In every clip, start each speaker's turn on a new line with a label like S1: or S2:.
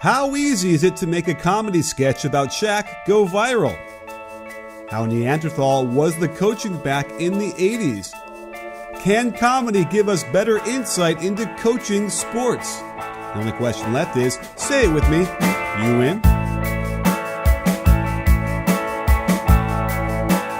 S1: How easy is it to make a comedy sketch about Shaq go viral? How Neanderthal was the coaching back in the 80s? Can comedy give us better insight into coaching sports? The only question left is, say it with me, you in?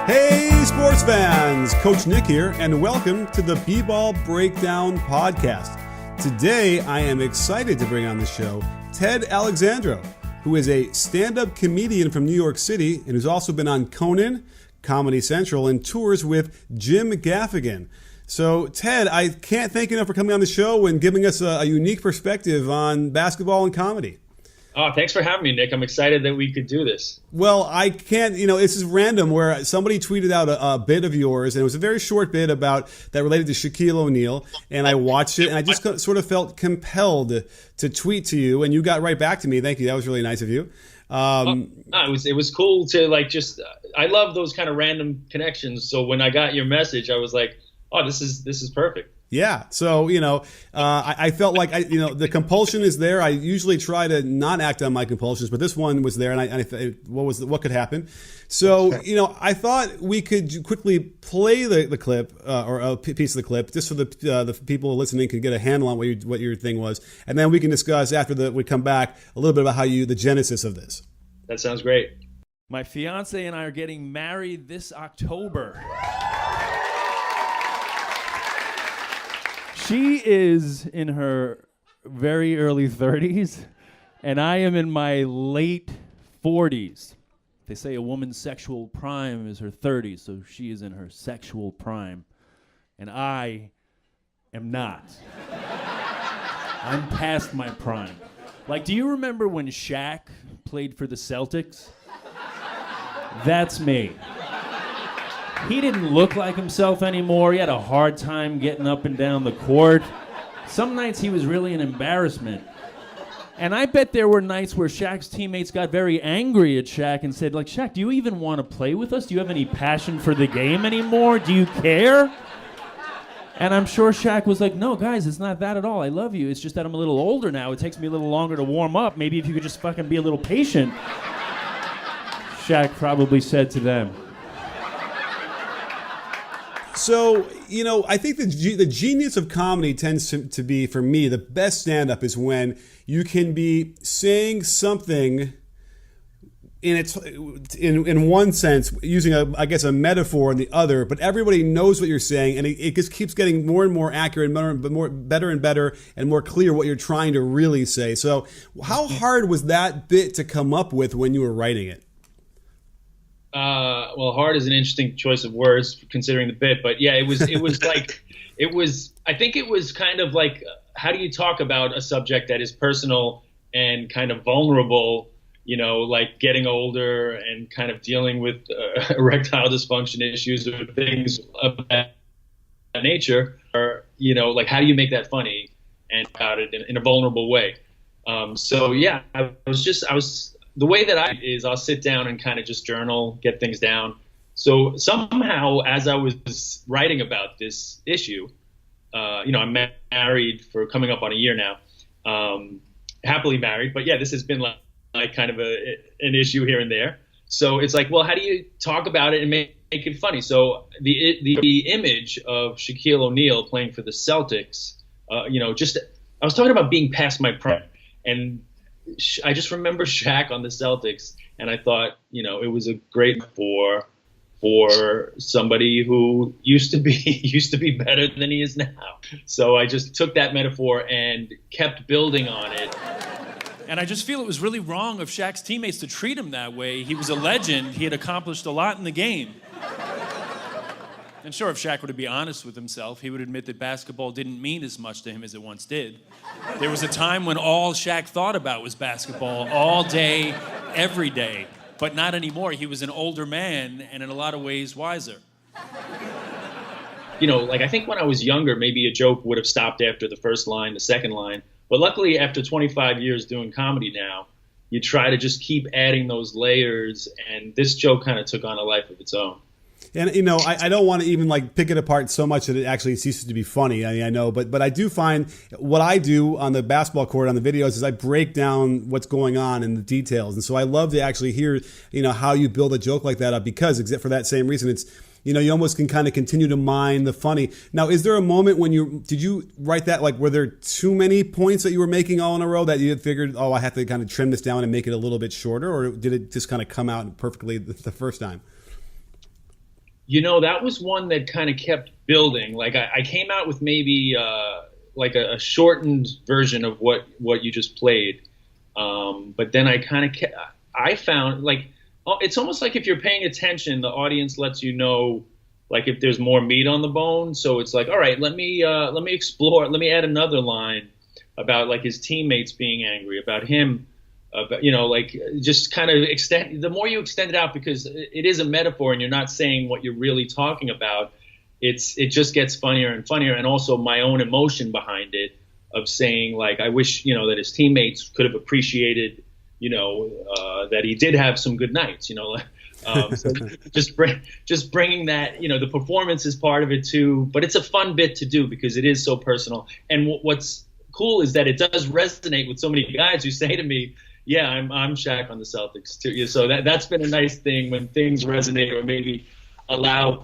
S1: Hey sports fans, Coach Nick here, and welcome to the B-Ball Breakdown Podcast. Today I am excited to bring on the show Ted Alexandro, who is a stand-up comedian from New York City and who's also been on Conan, Comedy Central, and tours with Jim Gaffigan. So, Ted, I can't thank you enough for coming on the show and giving us a unique perspective on basketball and comedy.
S2: Oh, thanks for having me, Nick. I'm excited that we could do this.
S1: Well, I can't, this is random where somebody tweeted out a bit of yours, and it was a very short bit about that related to Shaquille O'Neal, and I watched it, and I just sort of felt compelled to tweet to you, and you got right back to me. Thank you. That was really nice of you.
S2: It was cool to I love those kind of random connections. So when I got your message, I was like, oh, this is perfect.
S1: Yeah. So, I felt like, the compulsion is there. I usually try to not act on my compulsions, but this one was there, and I what could happen? So, I thought we could quickly play the clip or a piece of the clip just so the people listening can get a handle on what your thing was, and then we can discuss after we come back a little bit about the genesis of this.
S2: That sounds great.
S3: My fiance and I are getting married this October. She is in her very early 30s, and I am in my late 40s. They say a woman's sexual prime is her 30s, so she is in her sexual prime, and I am not. I'm past my prime. Like, do you remember when Shaq played for the Celtics? That's me. He didn't look like himself anymore. He had a hard time getting up and down the court. Some nights he was really an embarrassment. And I bet there were nights where Shaq's teammates got very angry at Shaq and said, like, Shaq, do you even want to play with us? Do you have any passion for the game anymore? Do you care? And I'm sure Shaq was like, no, guys, it's not that at all. I love you. It's just that I'm a little older now. It takes me a little longer to warm up. Maybe if you could just fucking be a little patient. Shaq probably said to them.
S1: So, I think the genius of comedy tends to be, for me, the best stand-up is when you can be saying something in one sense, using a metaphor in the other, but everybody knows what you're saying, and it just keeps getting more and more accurate, better and better, and more clear what you're trying to really say. So, how hard was that bit to come up with when you were writing it?
S2: Well, hard is an interesting choice of words considering the bit, but yeah, I think it was kind of like, how do you talk about a subject that is personal and kind of vulnerable, like getting older and kind of dealing with erectile dysfunction issues or things of that nature, or, like how do you make that funny and about it in a vulnerable way? So yeah, the way that I'll sit down and kind of just journal, get things down. So somehow, as I was writing about this issue, I'm married for coming up on a year now, happily married. But yeah, this has been like kind of an issue here and there. So it's like, well, how do you talk about it and make it funny? So the image of Shaquille O'Neal playing for the Celtics, I was talking about being past my prime, and I just remember Shaq on the Celtics, and I thought, it was a great for somebody who used to be better than he is now. So I just took that metaphor and kept building on it.
S3: And I just feel it was really wrong of Shaq's teammates to treat him that way. He was a legend. He had accomplished a lot in the game. And sure, if Shaq were to be honest with himself, he would admit that basketball didn't mean as much to him as it once did. There was a time when all Shaq thought about was basketball all day, every day. But not anymore. He was an older man and in a lot of ways wiser.
S2: I think when I was younger, maybe a joke would have stopped after the first line, the second line. But luckily, after 25 years doing comedy now, you try to just keep adding those layers, and this joke kind of took on a life of its own.
S1: And, you know, I don't want to even like pick it apart so much that it actually ceases to be funny. I know, but I do find what I do on the basketball court on the videos is I break down what's going on in the details. And so I love to actually hear, you know, how you build a joke like that up, because except for that same reason, it's, you know, you almost can kind of continue to mine the funny. Now, is there a moment when did you write that, like, were there too many points that you were making all in a row that you had figured, oh, I have to kind of trim this down and make it a little bit shorter? Or did it just kind of come out perfectly the first time?
S2: You know, that was one that kind of kept building. Like I came out with maybe like a shortened version of what you just played. But then I found like, it's almost like if you're paying attention, the audience lets you know, like if there's more meat on the bone. So it's like, all right, let me explore. Let me add another line about like his teammates being angry, about him. You know, like just kind of extend. The more you extend it out, because it is a metaphor and you're not saying what you're really talking about, it just gets funnier and funnier. And also my own emotion behind it of saying, like, I wish, you know, that his teammates could have appreciated, you know, that he did have some good nights, you know. So just bringing that, you know, the performance is part of it too. But it's a fun bit to do because it is so personal. And what's cool is that it does resonate with so many guys who say to me, yeah, I'm Shaq on the Celtics too. So that's been a nice thing when things resonate, or maybe allow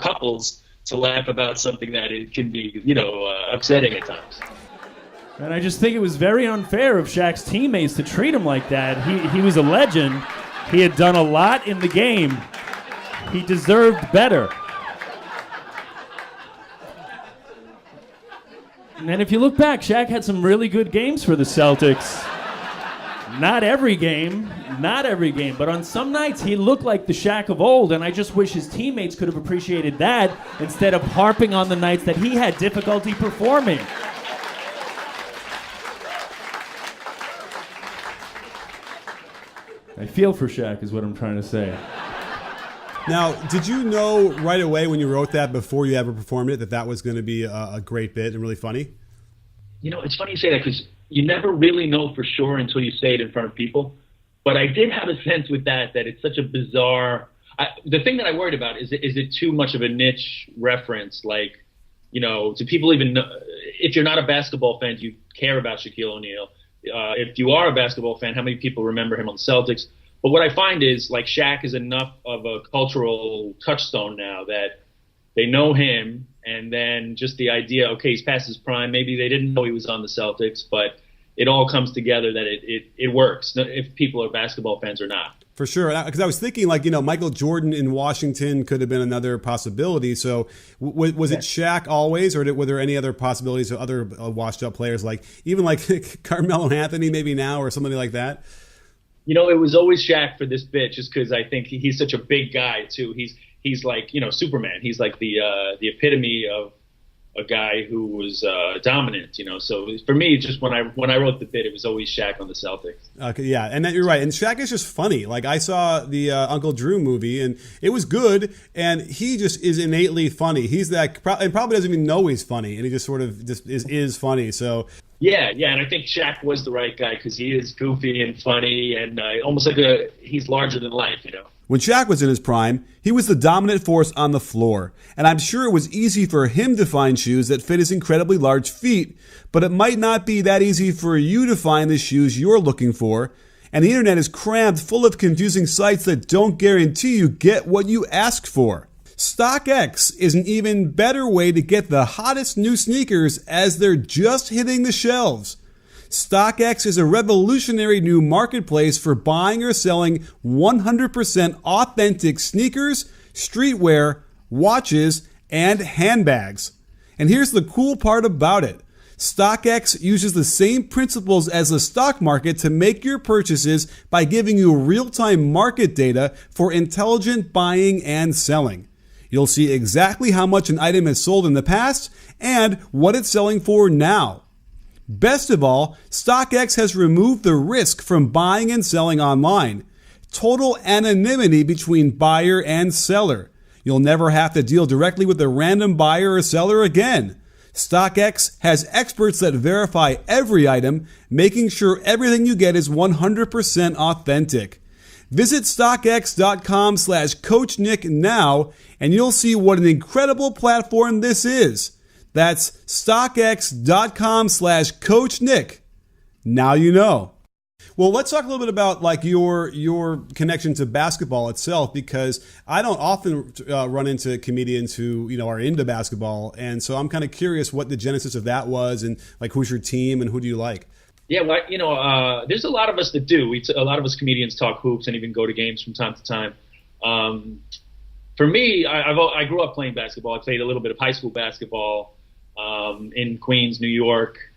S2: couples to laugh about something that it can be, you know, upsetting at times.
S3: And I just think it was very unfair of Shaq's teammates to treat him like that. He was a legend. He had done a lot in the game. He deserved better. And then if you look back, Shaq had some really good games for the Celtics. Not every game, but on some nights he looked like the Shaq of old, and I just wish his teammates could have appreciated that instead of harping on the nights that he had difficulty performing. I feel for Shaq is what I'm trying to say.
S1: Now, did you know right away when you wrote that, before you ever performed it, that was going to be a great bit and really funny?
S2: You know, it's funny you say that because you never really know for sure until you say it in front of people. But I did have a sense with that it's such a bizarre. The thing that I worried about is it too much of a niche reference? Like, you know, do people even know? If you're not a basketball fan, do you care about Shaquille O'Neal? If you are a basketball fan, how many people remember him on the Celtics? But what I find is, like, Shaq is enough of a cultural touchstone now that they know him, and then just the idea, okay, he's past his prime. Maybe they didn't know he was on the Celtics, but it all comes together that it works, if people are basketball fans or not.
S1: For sure, because I was thinking, like, you know, Michael Jordan in Washington could have been another possibility. So was it Shaq always, or were there any other possibilities of other washed-up players, like even like Carmelo Anthony maybe now, or somebody like that?
S2: You know, it was always Shaq for this bit, just because I think he's such a big guy too. He's like, you know, Superman. He's like the epitome of a guy who was dominant, you know. So for me, just when I wrote the bit, it was always Shaq on the Celtics.
S1: Okay, yeah, and you're right. And Shaq is just funny. Like, I saw the Uncle Drew movie, and it was good. And he just is innately funny. He's that, and probably doesn't even know he's funny, and he just sort of just is funny. So.
S2: Yeah, and I think Shaq was the right guy because he is goofy and funny and almost like he's larger than life, you know.
S1: When Shaq was in his prime, he was the dominant force on the floor, and I'm sure it was easy for him to find shoes that fit his incredibly large feet, but it might not be that easy for you to find the shoes you're looking for, and the internet is crammed full of confusing sites that don't guarantee you get what you ask for. StockX is an even better way to get the hottest new sneakers as they're just hitting the shelves. StockX is a revolutionary new marketplace for buying or selling 100% authentic sneakers, streetwear, watches, and handbags. And here's the cool part about it. StockX uses the same principles as the stock market to make your purchases by giving you real-time market data for intelligent buying and selling. You'll see exactly how much an item has sold in the past and what it's selling for now. Best of all, StockX has removed the risk from buying and selling online. Total anonymity between buyer and seller. You'll never have to deal directly with a random buyer or seller again. StockX has experts that verify every item, making sure everything you get is 100% authentic. Visit StockX.com/CoachNick now, and you'll see what an incredible platform this is. That's StockX.com/CoachNick. Now you know. Well, let's talk a little bit about like your connection to basketball itself, because I don't often run into comedians who are into basketball, and so I'm kind of curious what the genesis of that was, and like who's your team and who do you like?
S2: Yeah, well, there's a lot of us that do. A lot of us comedians talk hoops and even go to games from time to time. For me, I grew up playing basketball. I played a little bit of high school basketball in Queens, New York.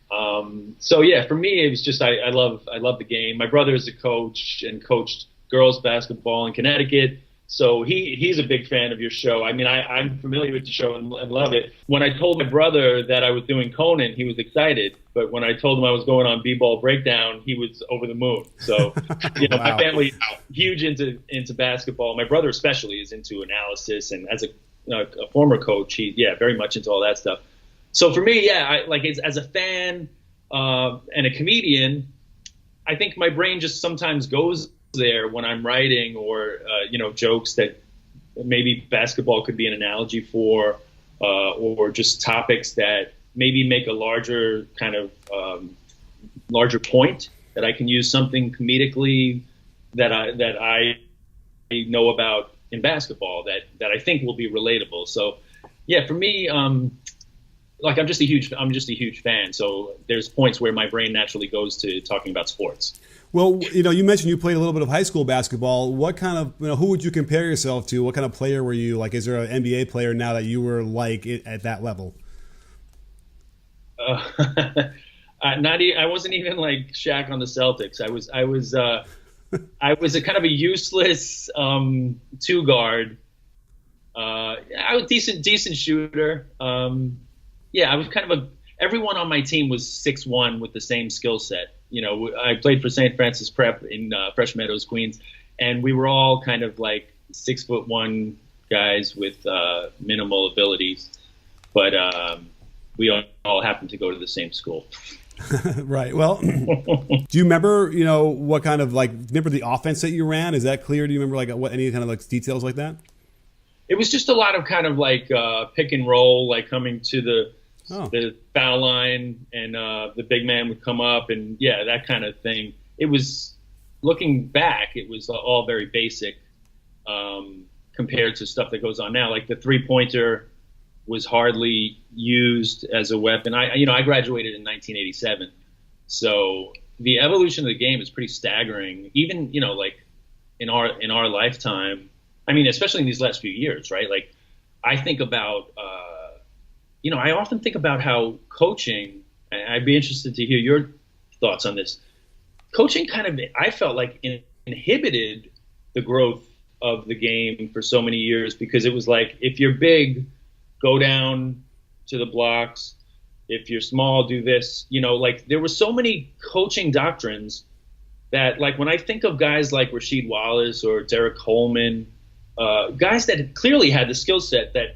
S2: So yeah, for me, it was just I love the game. My brother is a coach and coached girls basketball in Connecticut, so he's a big fan of your show. I mean, I'm familiar with the show and love it. When I told my brother that I was doing Conan, he was excited, but when I told him I was going on B-Ball Breakdown, he was over the moon. So wow. My family is huge into basketball. My brother especially is into analysis, and as a former coach, he very much into all that stuff. So for me, as a fan and a comedian, I think my brain just sometimes goes there when I'm writing, or jokes that maybe basketball could be an analogy for, or just topics that maybe make a larger kind of larger point that I can use something comedically that I know about in basketball that I think will be relatable. So yeah, for me. I'm just a huge fan. So there's points where my brain naturally goes to talking about sports.
S1: Well, you mentioned you played a little bit of high school basketball. What kind of, who would you compare yourself to? What kind of player were you? Like, is there an NBA player now that you were like at that level?
S2: I wasn't even like Shaq on the Celtics. I was I was a kind of a useless two guard. I was decent shooter. I was kind of everyone on my team was 6'1" with the same skill set. I played for St. Francis Prep in Fresh Meadows, Queens, and we were all kind of like 6'1" guys with minimal abilities, but we all happened to go to the same school.
S1: Right. Well, do you remember, what kind of remember the offense that you ran? Is that clear? Do you remember any kind of details like that?
S2: It was just a lot of kind of pick and roll, coming to the foul line, and the big man would come up, and that kind of thing. It was, looking back, it was all very basic compared to stuff that goes on now. Like the 3-pointer was hardly used as a weapon. I graduated in 1987, so the evolution of the game is pretty staggering. Even in our lifetime. I mean, especially in these last few years, right? I think about, I often think about how coaching, and I'd be interested to hear your thoughts on this. Coaching kind of, I felt like inhibited the growth of the game for so many years, because it was like, if you're big, go down to the blocks. If you're small, do this. There were so many coaching doctrines that, when I think of guys like Rasheed Wallace or Derek Coleman, guys that clearly had the skill set that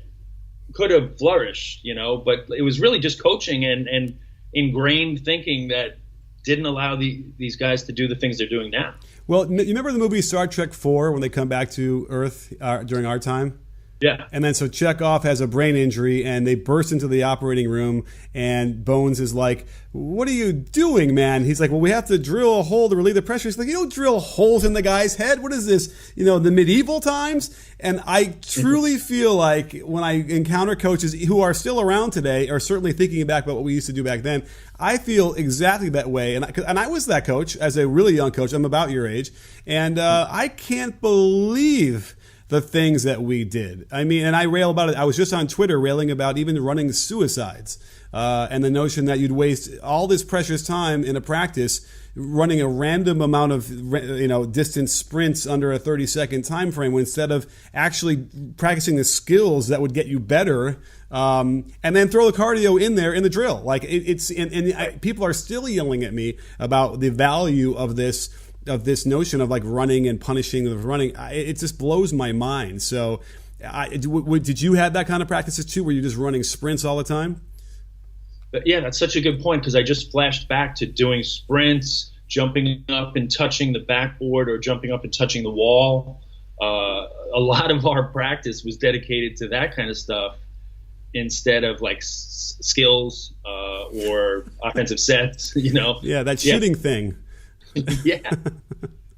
S2: could have flourished, but it was really just coaching and ingrained thinking that didn't allow these guys to do the things they're doing now.
S1: Well, you remember the movie Star Trek 4 when they come back to Earth during our time?
S2: Yeah.
S1: And then so Chekhov has a brain injury, and they burst into the operating room, and Bones is like, "What are you doing, man?" He's like, "Well, we have to drill a hole to relieve the pressure." He's like, "You don't drill holes in the guy's head. What is this, the medieval times?" And I truly feel like when I encounter coaches who are still around today, or certainly thinking back about what we used to do back then, I feel exactly that way. And I was that coach as a really young coach. I'm about your age. And I can't believe the things that we did. I mean, and I rail about it. I was just on Twitter railing about even running suicides and the notion that you'd waste all this precious time in a practice running a random amount of distance sprints under a 30-second time frame, when instead of actually practicing the skills that would get you better, and then throw the cardio in there in the drill. People are still yelling at me about the value of this notion of running and punishing the running. It just blows my mind. So did you have that kind of practices too, where you're just running sprints all the time?
S2: Yeah, that's such a good point, because I just flashed back to doing sprints, jumping up and touching the backboard or jumping up and touching the wall. A lot of our practice was dedicated to that kind of stuff instead of like skills or offensive sets,
S1: Yeah, that shooting thing.
S2: Yeah.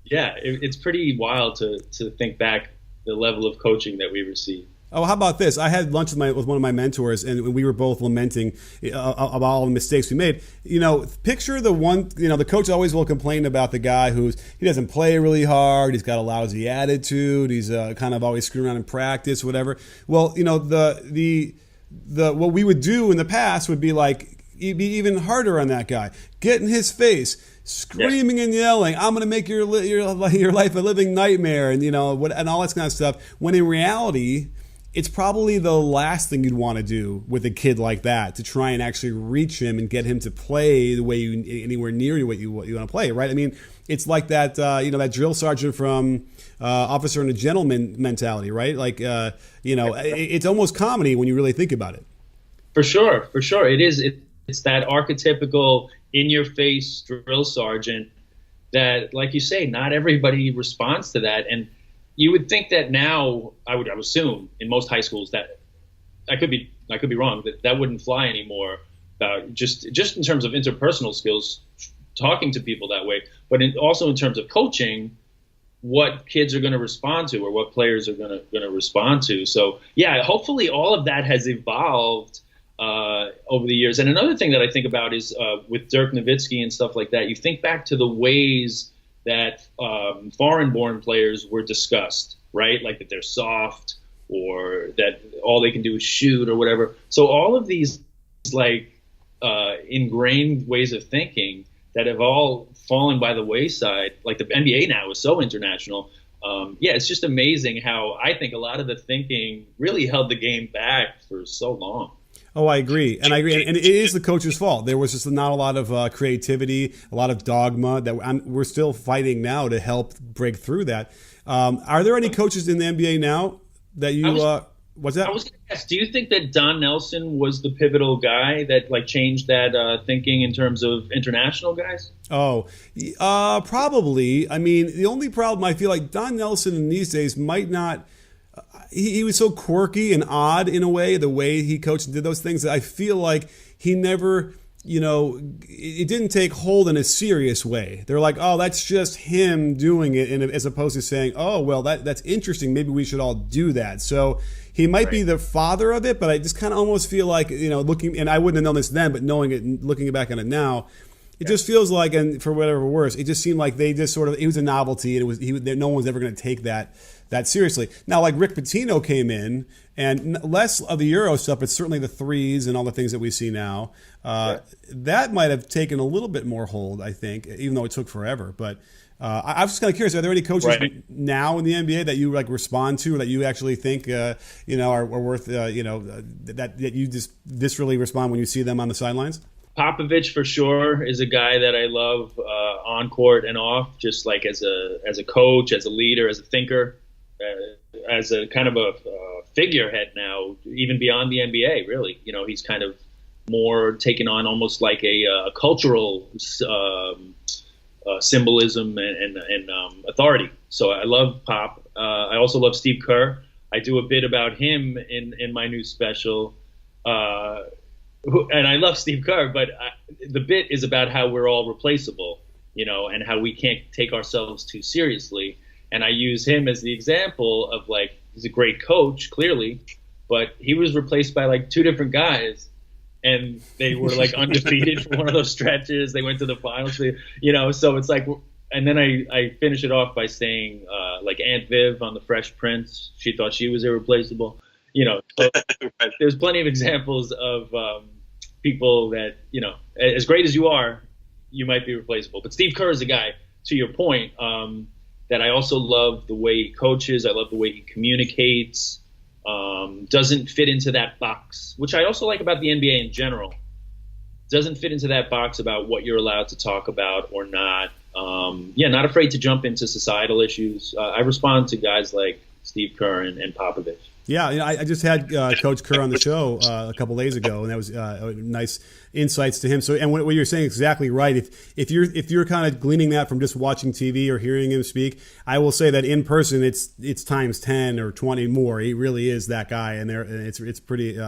S2: Yeah, it's pretty wild to think back the level of coaching that we received.
S1: Oh, how about this? I had lunch with one of my mentors, and we were both lamenting about all the mistakes we made. Picture the one. The coach always will complain about the guy he doesn't play really hard. He's got a lousy attitude. He's kind of always screwing around in practice, whatever. Well, the what we would do in the past would be like be even harder on that guy. Get in his face, screaming and yelling, "I'm going to make your life a living nightmare," and and all that kind of stuff. When in reality, it's probably the last thing you'd want to do with a kid like that, to try and actually reach him and get him to play the way anywhere near what you want to play, right? I mean, it's like that that drill sergeant from Officer and a Gentleman mentality, right? Like it's almost comedy when you really think about it.
S2: For sure, it is. It's that archetypical in-your-face drill sergeant that, like you say, not everybody responds to that. And you would think that now, I would assume in most high schools, that I could be wrong, that wouldn't fly anymore. Just in terms of interpersonal skills, talking to people that way, but also in terms of coaching, what kids are going to respond to or what players are going to respond to. So yeah, hopefully all of that has evolved over the years. And another thing that I think about is with Dirk Nowitzki and stuff like that. You think back to the ways that foreign-born players were discussed, right? Like that they're soft, or that all they can do is shoot, or whatever. So all of these ingrained ways of thinking that have all fallen by the wayside. Like the NBA now is so international. It's just amazing how I think a lot of the thinking really held the game back for so long.
S1: Oh, I agree. And it is the coach's fault. There was just not a lot of creativity, a lot of dogma that we're still fighting now to help break through that. Are there any coaches in the NBA now that you what's that?
S2: I was going to ask, do you think that Don Nelson was the pivotal guy that changed that thinking in terms of international guys?
S1: Oh, probably. I mean, the only problem, I feel like Don Nelson in these days might not. He was so quirky and odd in a way, the way he coached and did those things, that I feel like he never, it didn't take hold in a serious way. They're like, oh, that's just him doing it, as opposed to saying, oh, well, that's interesting. Maybe we should all do that. So he might be the father of it, but I just kind of almost feel like, looking, and I wouldn't have known this then, but knowing it, looking back on it now, it just feels like, and for whatever worse, it just seemed like they just sort of, it was a novelty, and no one's ever going to take that seriously. Now, like Rick Pitino came in, and less of the Euro stuff, but certainly the threes and all the things that we see now, that might have taken a little bit more hold, I think, even though it took forever. But I was just kind of curious, are there any coaches now in the NBA that you respond to, or that you actually think are worth that you just really respond when you see them on the sidelines?
S2: Popovich for sure is a guy that I love on court and off, just like as a coach, as a leader, as a thinker, as a kind of a figurehead now, even beyond the NBA. Really, he's kind of more taken on almost like a cultural symbolism and authority. So I love Pop. I also love Steve Kerr. I do a bit about him in my new special. And I love Steve Kerr, but the bit is about how we're all replaceable, and how we can't take ourselves too seriously. And I use him as the example of he's a great coach, clearly, but he was replaced by 2 different guys, and they were undefeated for one of those stretches. They went to the finals, so it's and then I finish it off by saying, Aunt Viv on The Fresh Prince, she thought she was irreplaceable. So there's plenty of examples of people that, as great as you are, you might be replaceable. But Steve Kerr is a guy, to your point, that I also love the way he coaches. I love the way he communicates, doesn't fit into that box, which I also like about the NBA in general. Doesn't fit into that box about what you're allowed to talk about or not. Not afraid to jump into societal issues. I respond to guys like Steve Kerr and Popovich.
S1: Yeah, I just had Coach Kerr on the show a couple days ago, and that was nice insights to him. So, and what you're saying is exactly right. If you're kind of gleaning that from just watching TV or hearing him speak, I will say that in person, it's times 10 or 20 more. He really is that guy, and it's pretty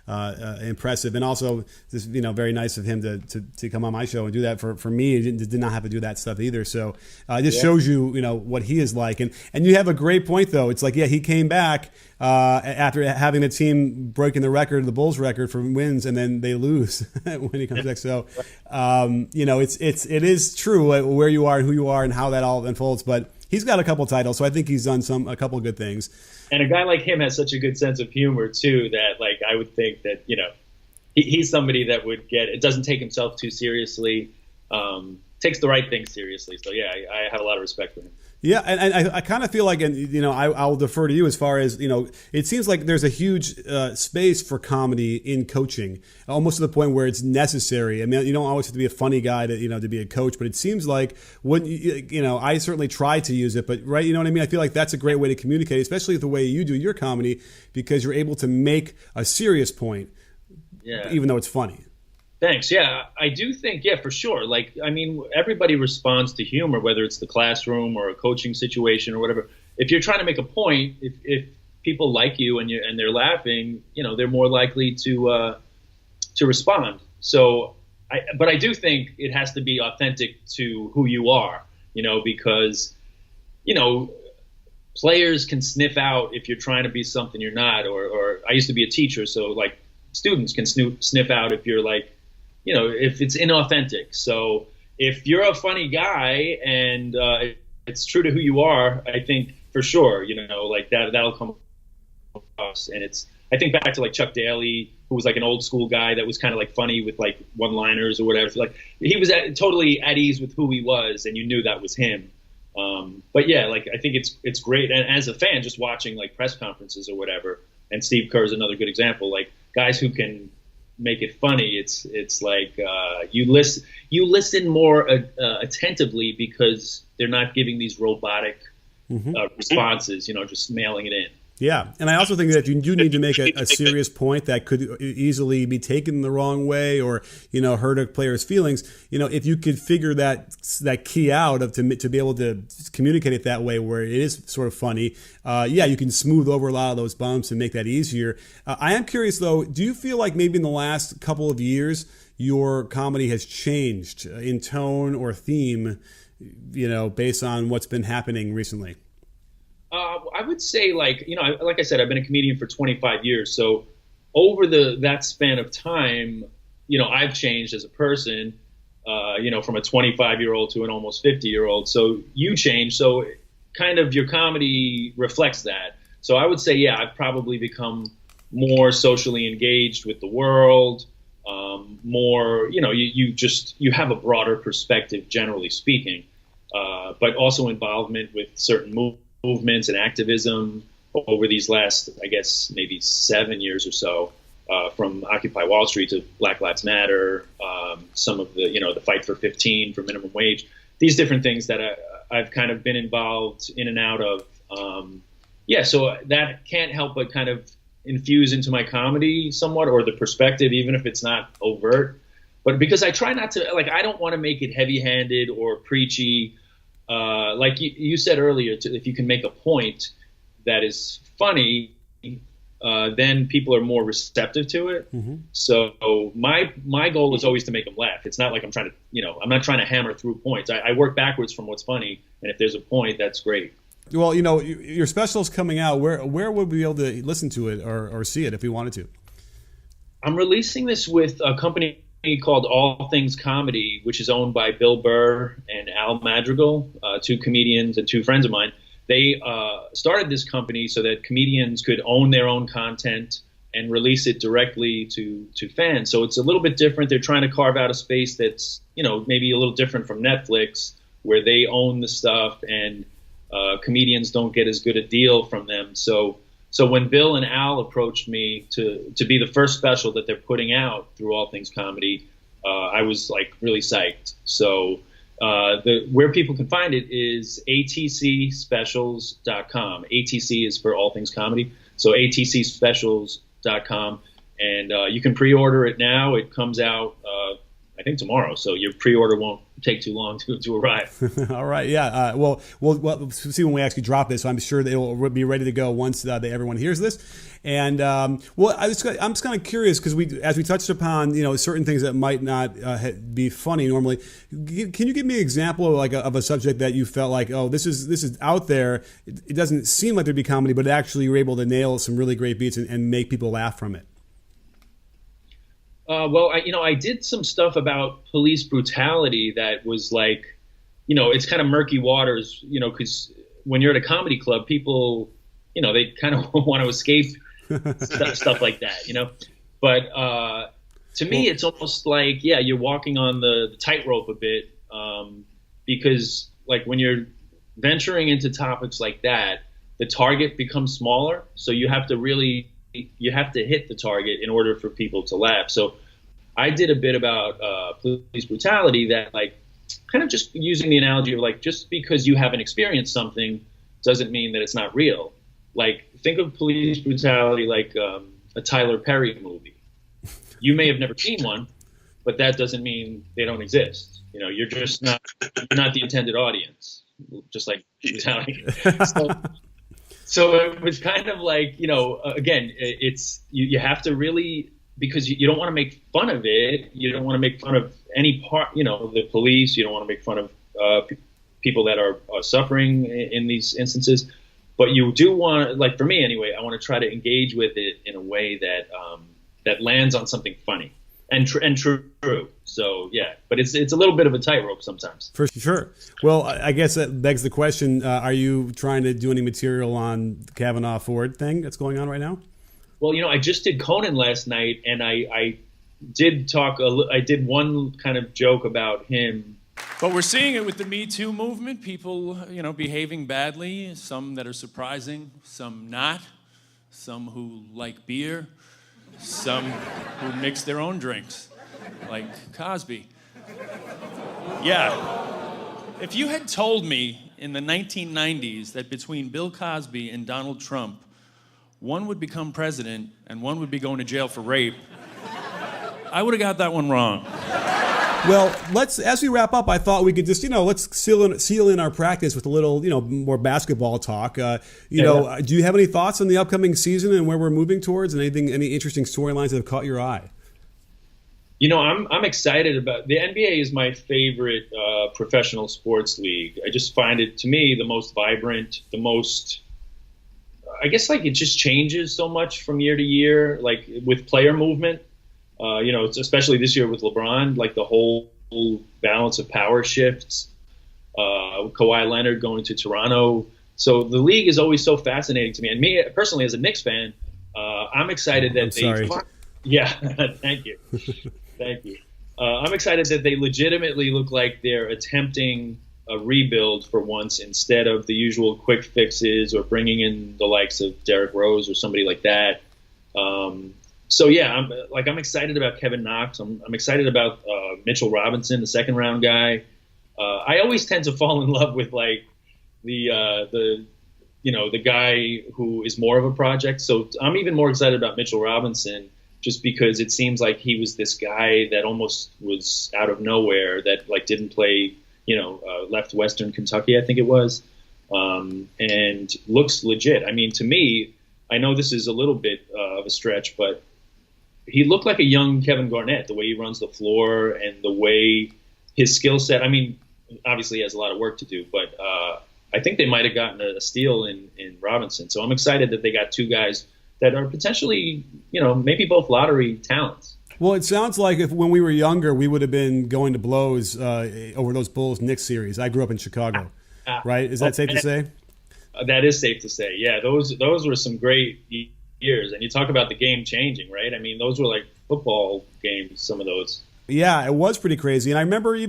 S1: impressive. And also, just very nice of him to come on my show and do that for me. He did not have to do that stuff either. So it just shows you what he is like. And you have a great point though. It's like he came back after having the team breaking the Bulls record for wins, and then they lose when he comes back. So, it is true where you are and who you are and how that all unfolds. But he's got a couple titles, so I think he's done a couple good things.
S2: And a guy like him has such a good sense of humor too that I would think that he's somebody that would it doesn't take himself too seriously, takes the right things seriously. So yeah, I have a lot of respect for him.
S1: Yeah, and I kind of feel like, and I'll defer to you as far as, it seems like there's a huge space for comedy in coaching, almost to the point where it's necessary. I mean, you don't always have to be a funny guy to be a coach, but it seems like I certainly try to use it, but right, you know what I mean? I feel like that's a great way to communicate, especially the way you do your comedy, because you're able to make a serious point, even though it's funny.
S2: Thanks. Yeah, I do think, for sure. Everybody responds to humor, whether it's the classroom or a coaching situation or whatever. If you're trying to make a point, if people like you and they're laughing, they're more likely to respond. So, but I do think it has to be authentic to who you are, because, players can sniff out if you're trying to be something you're not. Or I used to be a teacher, so students can sniff out if you're if it's inauthentic. So if you're a funny guy and it's true to who you are, I think for sure, that'll come across. And I think back to Chuck Daly, who was an old school guy that was kind of funny with one-liners or whatever. He was totally at ease with who he was, and you knew that was him. But yeah, I think it's great. And as a fan, just watching press conferences or whatever, and Steve Kerr is another good example, guys who can make it funny. It's you listen more attentively because they're not giving these robotic responses, just mailing it in.
S1: Yeah, and I also think that you do need to make a serious point that could easily be taken the wrong way or hurt a player's feelings. If you could figure that key out to be able to communicate it that way, where it is sort of funny, you can smooth over a lot of those bumps and make that easier. I am curious though, do you feel like maybe in the last couple of years your comedy has changed in tone or theme, based on what's been happening recently?
S2: I would say, like I said, I've been a comedian for 25 years. So over that span of time, I've changed as a person, from a 25-year-old to an almost 50-year-old. So you change. So kind of your comedy reflects that. So I would say, I've probably become more socially engaged with the world, more, you have a broader perspective, generally speaking, but also involvement with certain movements and activism over these last, I guess, maybe 7 years or so, from Occupy Wall Street to Black Lives Matter, some of the, the fight for 15 for minimum wage, these different things that I've kind of been involved in and out of. So that can't help but kind of infuse into my comedy somewhat, or the perspective, even if it's not overt. But because I try not to, I don't want to make it heavy-handed or preachy. Like you said earlier, if you can make a point that is funny, then people are more receptive to it. Mm-hmm. So my goal is always to make them laugh. It's not like I'm trying to, I'm not trying to hammer through points. I work backwards from what's funny, and if there's a point, that's great.
S1: Well, your special's coming out. Where would we be able to listen to it or see it if we wanted to?
S2: I'm releasing this with a company called All Things Comedy, which is owned by Bill Burr and Al Madrigal, two comedians and two friends of mine. They started this company so that comedians could own their own content and release it directly to fans. So it's a little bit different. They're trying to carve out a space that's, maybe a little different from Netflix, where they own the stuff and comedians don't get as good a deal from them. So when Bill and Al approached me to be the first special that they're putting out through All Things Comedy, I was really psyched. So where people can find it is atcspecials.com. ATC is for All Things Comedy. So atcspecials.com, and you can pre-order it now. It comes out, I think, tomorrow. So your pre-order won't take too long to arrive.
S1: All right, yeah. Well, we'll see when we actually drop this. So I'm sure they will be ready to go once everyone hears this. And I'm just kind of curious because as we touched upon, certain things that might not be funny normally. Can you give me an example of a subject that you felt like, oh, this is out there. It doesn't seem like there'd be comedy, but actually you were able to nail some really great beats and make people laugh from it.
S2: I did some stuff about police brutality that was like, it's kind of murky waters, because when you're at a comedy club, people, they kind of want to escape stuff like that, But to me, it's almost like, you're walking on the tightrope a bit, because like when you're venturing into topics like that, the target becomes smaller, so you have to hit the target in order for people to laugh. So I did a bit about police brutality that, like, kind of just using the analogy of, like, just because you haven't experienced something doesn't mean that it's not real. Like, think of police brutality like a Tyler Perry movie. You may have never seen one, but that doesn't mean they don't exist. You're just not the intended audience, just like brutality. So it was kind of like, again, it's you have to really, because you don't want to make fun of it. You don't want to make fun of any part, the police. You don't want to make fun of people that are suffering in these instances. But you do want, like for me anyway, I want to try to engage with it in a way that that lands on something funny and true. So yeah, but it's a little bit of a tightrope sometimes.
S1: For sure. Well, I guess that begs the question: are you trying to do any material on the Kavanaugh Ford thing that's going on right now?
S2: Well, I just did Conan last night, and I did I did one kind of joke about him.
S3: But we're seeing it with the Me Too movement. People, behaving badly. Some that are surprising, some not. Some who like beer, some who mix their own drinks, like Cosby. Yeah. If you had told me in the 1990s that between Bill Cosby and Donald Trump, one would become president and one would be going to jail for rape, I would have got that one wrong.
S1: Well, as we wrap up, I thought we could just, let's seal in our practice with a little, more basketball talk. Do you have any thoughts on the upcoming season and where we're moving towards, and any interesting storylines that have caught your eye?
S2: I'm excited about the NBA. Is my favorite professional sports league. I just find it, to me, the most vibrant, the most, I guess, like, it just changes so much from year to year, like with player movement. It's especially this year with LeBron, like the whole balance of power shifts. Kawhi Leonard going to Toronto. So the league is always so fascinating to me. And me personally, as a Knicks fan, I'm excited that
S1: Sorry.
S2: Yeah, thank you. Thank you. I'm excited that they legitimately look like they're attempting a rebuild for once, instead of the usual quick fixes or bringing in the likes of Derrick Rose or somebody like that. So yeah, I'm excited about Kevin Knox. I'm excited about Mitchell Robinson, the second round guy. I always tend to fall in love with like the guy who is more of a project. So I'm even more excited about Mitchell Robinson, just because it seems like he was this guy that almost was out of nowhere, that like didn't play, left Western Kentucky, I think it was, and looks legit. I mean, to me, I know this is a little bit of a stretch, but he looked like a young Kevin Garnett, the way he runs the floor and the way his skill set. I mean, obviously he has a lot of work to do, but I think they might have gotten a steal in Robinson. So I'm excited that they got two guys that are potentially, maybe both lottery talents.
S1: Well, it sounds like when we were younger, we would have been going to blows over those Bulls-Knicks series. I grew up in Chicago, right? Is that safe to say?
S2: That is safe to say. Yeah, those were some great years. And you talk about the game changing, right? I mean, those were like football games, some of those.
S1: Yeah, it was pretty crazy. And I remember,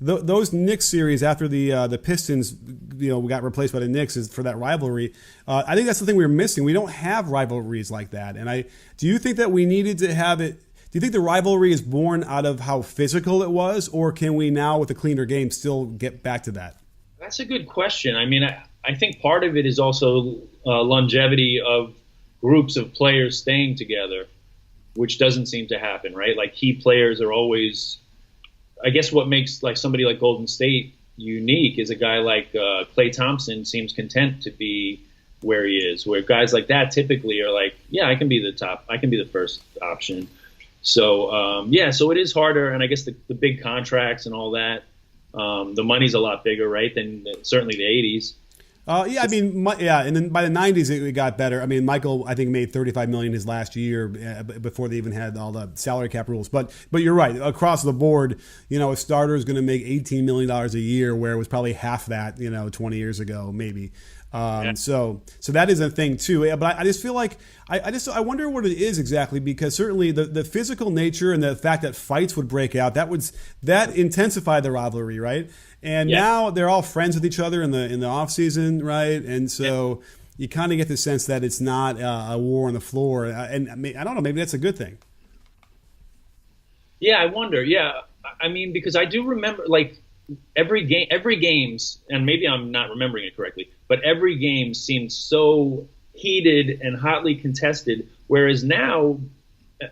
S1: those Knicks series after the Pistons, got replaced by the Knicks for that rivalry. I think that's the thing we were missing. We don't have rivalries like that. And do you think that we needed to have it? Do you think the rivalry is born out of how physical it was, or can we now, with a cleaner game, still get back to that?
S2: That's a good question. I mean, I think part of it is also longevity of groups of players staying together, which doesn't seem to happen, right? Like key players are always, I guess what makes like somebody like Golden State unique is a guy like Klay Thompson seems content to be where he is, where guys like that typically are like, yeah, I can be the first option. So, so it is harder. And I guess the big contracts and all that, the money's a lot bigger, right, than certainly the 80s.
S1: And then by the 90s it got better. I mean, Michael, I think, made $35 million his last year before they even had all the salary cap rules. But you're right, across the board, a starter is going to make $18 million a year, where it was probably half that, 20 years ago, maybe. So that is a thing too. But I just feel like I wonder what it is exactly, because certainly the physical nature and the fact that fights would break out, that intensified the rivalry, right? And now they're all friends with each other in the off season, right? And so you kind of get the sense that it's not a war on the floor. And I don't know, maybe that's a good thing.
S2: Yeah, I wonder. Yeah, I mean, because I do remember like every games, and maybe I'm not remembering it correctly, but every game seemed so heated and hotly contested. Whereas now,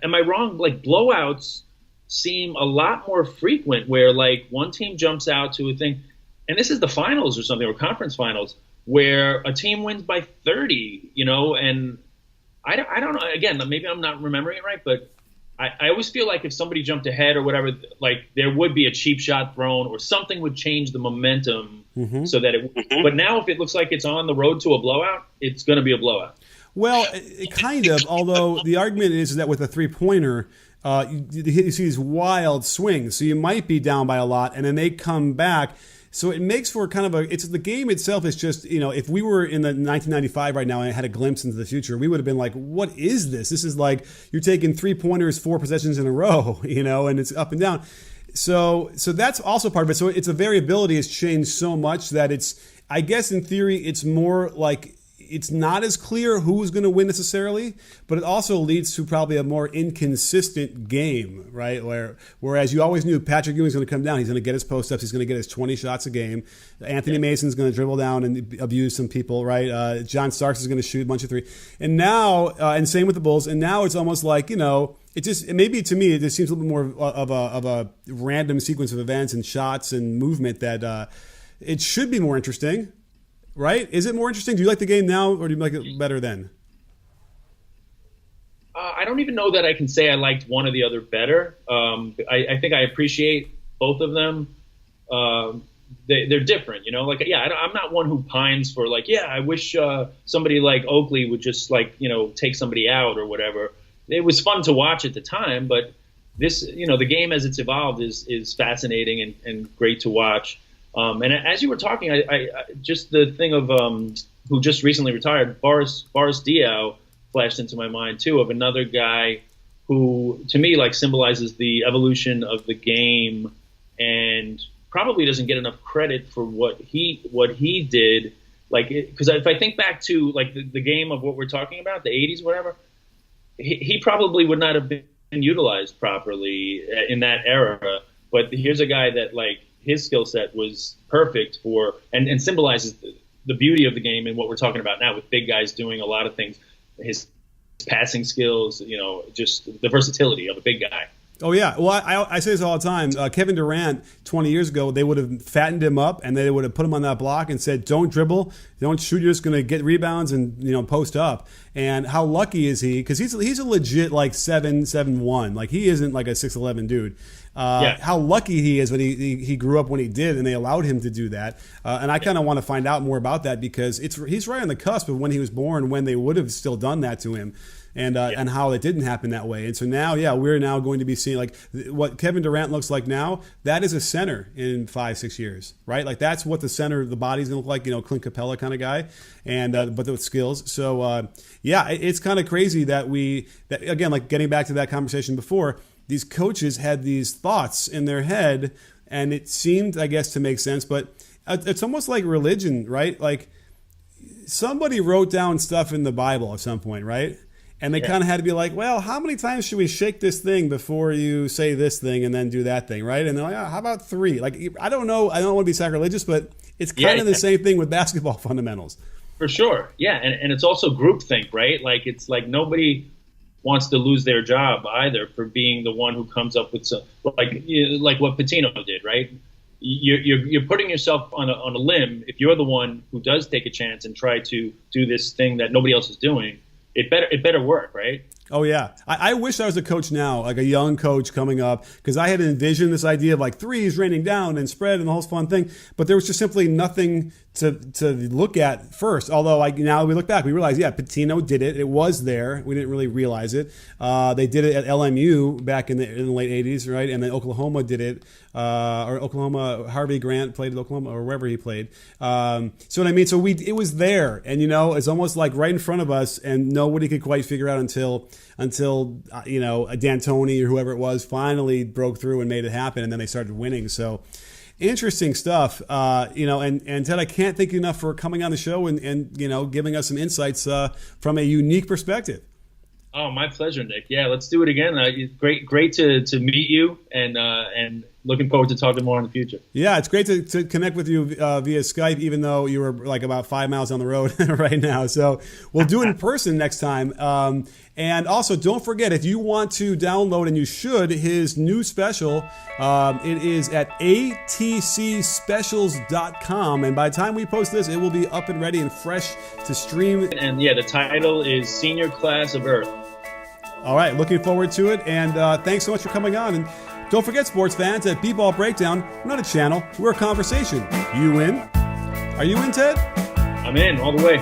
S2: am I wrong? Like blowouts seem a lot more frequent, where like one team jumps out to a thing, and this is the finals or something, or conference finals, where a team wins by 30, and I don't know. Again, maybe I'm not remembering it right, but I always feel like if somebody jumped ahead or whatever, like there would be a cheap shot thrown or something would change the momentum so that it. But now if it looks like it's on the road to a blowout, it's going to be a blowout.
S1: Well, it kind of, although the argument is that with a three-pointer, you see these wild swings. So you might be down by a lot, and then they come back. So it makes for kind of it's the game itself is just, if we were in the 1995 right now and I had a glimpse into the future, we would have been like, what is this? This is like you're taking 3-pointers 4 possessions in a row, and it's up and down. So that's also part of it. So it's a variability has changed so much that I guess in theory, it's more like it's not as clear who's going to win necessarily, but it also leads to probably a more inconsistent game, right? Whereas you always knew Patrick Ewing's going to come down, he's going to get his post-ups, he's going to get his 20 shots a game. Anthony Mason's going to dribble down and abuse some people, right? John Starks is going to shoot a bunch of three. And now, and same with the Bulls, and now it's almost like, maybe to me, it just seems a little bit more of a random sequence of events and shots and movement that it should be more interesting. Right? Is it more interesting? Do you like the game now, or do you like it better then?
S2: I don't even know that I can say I liked one or the other better. I think I appreciate both of them. They're different, I'm not one who pines for I wish somebody like Oakley would just take somebody out or whatever. It was fun to watch at the time, but this, the game as it's evolved is fascinating and great to watch. And as you were talking, I just the thing of who just recently retired, Boris Diaw, flashed into my mind too, of another guy who to me symbolizes the evolution of the game and probably doesn't get enough credit for what he did. Because if I think back to the game of what we're talking about, the 80s, whatever, he probably would not have been utilized properly in that era. But here's a guy that his skill set was perfect for and symbolizes the beauty of the game and what we're talking about now with big guys doing a lot of things. His passing skills, just the versatility of a big guy.
S1: Oh, yeah. Well, I say this all the time. Kevin Durant, 20 years ago, they would have fattened him up and they would have put him on that block and said, don't dribble, don't shoot, you're just going to get rebounds and, post up. And how lucky is he? Because he's a legit 7'1". He isn't a 6'11" dude. How lucky he is when he grew up when he did and they allowed him to do that. And I kind of want to find out more about that because he's right on the cusp of when he was born, when they would have still done that to him. And how it didn't happen that way. And so now, we're now going to be seeing what Kevin Durant looks like now. That is a center in 5-6 years, right? That's what the center of the body's going to look like, Clint Capella kind of guy, and but with skills. So it's kind of crazy that again, getting back to that conversation before, these coaches had these thoughts in their head, and it seemed, I guess, to make sense. But it's almost like religion, right? Somebody wrote down stuff in the Bible at some point, right? And they kind of had to be well, how many times should we shake this thing before you say this thing and then do that thing, right? And they're like, how about 3? I don't know. I don't want to be sacrilegious, but it's kind of the same thing with basketball fundamentals.
S2: For sure. Yeah. And it's also groupthink, right? Like, it's like nobody wants to lose their job either for being the one who comes up with some, like what Patino did, right? You're putting yourself on a limb. If you're the one who does take a chance and try to do this thing that nobody else is doing, it better work, right?
S1: Oh, yeah. I wish I was a coach now, like a young coach coming up, because I had envisioned this idea of like threes raining down and spread and the whole fun thing. But there was just simply nothing to look at first. Although now we look back, we realize, yeah, Patino did it. It was there. We didn't really realize it. They did it at LMU back in the late 80s, right? And then Oklahoma did it. Or Oklahoma, Harvey Grant played at Oklahoma or wherever he played. So what I mean? So it was there. And, it's almost like right in front of us, and nobody could quite figure out until D'Antoni or whoever it was finally broke through and made it happen, and then they started winning. So interesting stuff, and Ted, I can't thank you enough for coming on the show and giving us some insights from a unique perspective.
S2: Oh, my pleasure, Nick. Yeah, let's do it again. Great to meet you, and looking forward to talking more in the future.
S1: Yeah, it's great to connect with you via Skype, even though you were like about 5 miles down the road right now. So we'll do it in person next time. And also, don't forget, if you want to download, and you should, his new special, it is at atcspecials.com. And by the time we post this, it will be up and ready and fresh to stream.
S2: And yeah, the title is Senior Class of Earth.
S1: All right, looking forward to it. And thanks so much for coming on. And don't forget, sports fans, at B-Ball Breakdown, we're not a channel, we're a conversation. You in? Are you in, Ted?
S2: I'm in, all the way.